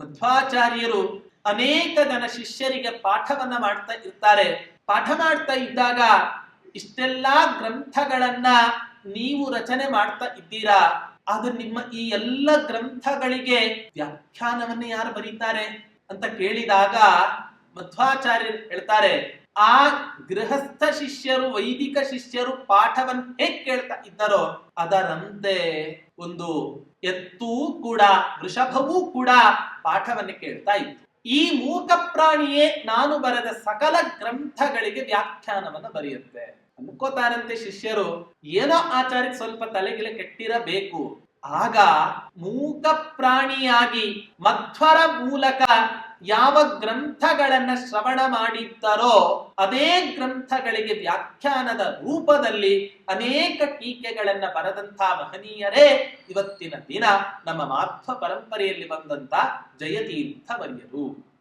ಮಧ್ವಾಚಾರ್ಯರು ಅನೇಕ ಜನ ಶಿಷ್ಯರಿಗೆ ಪಾಠವನ್ನ ಮಾಡ್ತಾ ಇರ್ತಾರೆ. ಪಾಠ ಮಾಡ್ತಾ ಇದ್ದಾಗ ಇಷ್ಟೆಲ್ಲಾ ಗ್ರಂಥಗಳನ್ನ ನೀವು ರಚನೆ ಮಾಡ್ತಾ ಇದ್ದೀರಾ, ಅದು ನಿಮ್ಮ ಈ ಎಲ್ಲ ಗ್ರಂಥಗಳಿಗೆ ವ್ಯಾಖ್ಯಾನವನ್ನ ಯಾರು ಬರೀತಾರೆ ಅಂತ ಕೇಳಿದಾಗ ಮಧ್ವಾಚಾರ್ಯರು ಹೇಳ್ತಾರೆ, ಆ ಗೃಹಸ್ಥ ಶಿಷ್ಯರು ವೈದಿಕ ಶಿಷ್ಯರು ಪಾಠವನ್ನು ಹೇಗೆ ಕೇಳ್ತಾ ಇದ್ದಾರೋ ಅದರಂತೆ ಒಂದು ಎತ್ತೂ ಕೂಡ ವೃಷಭವೂ ಕೂಡ ಪಾಠವನ್ನು ಕೇಳ್ತಾ ಇತ್ತು. ಈ ಮೂಕ ಪ್ರಾಣಿಯೇ ನಾನು ಬರೆದ ಸಕಲ ಗ್ರಂಥಗಳಿಗೆ ವ್ಯಾಖ್ಯಾನವನ್ನು ಬರೆಯುತ್ತೆ ಅನ್ಕೋತಾರಂತೆ ಶಿಷ್ಯರು. ಏನೋ ಆಚಾರ್ಯ ಸ್ವಲ್ಪ ತಲೆಗಿಲೆ ಕೆಟ್ಟಿರಬೇಕು. ಆಗ ಮೂಕ ಪ್ರಾಣಿಯಾಗಿ ಮಧ್ವರ ಮೂಲಕ ಯಾವ ಗ್ರಂಥಗಳನ್ನ ಶ್ರವಣ ಮಾಡಿದ್ದರೋ ಅದೇ ಗ್ರಂಥಗಳಿಗೆ ವ್ಯಾಖ್ಯಾನದ ರೂಪದಲ್ಲಿ ಅನೇಕ ಟೀಕೆಗಳನ್ನ ಬರೆದಂತ ಮಹನೀಯರೇ ಇವತ್ತಿನ ದಿನ ನಮ್ಮ ಮಾಧ್ವ ಪರಂಪರೆಯಲ್ಲಿ ಬಂದಂತ ಜಯತೀರ್ಥ ವರ್ಯರು.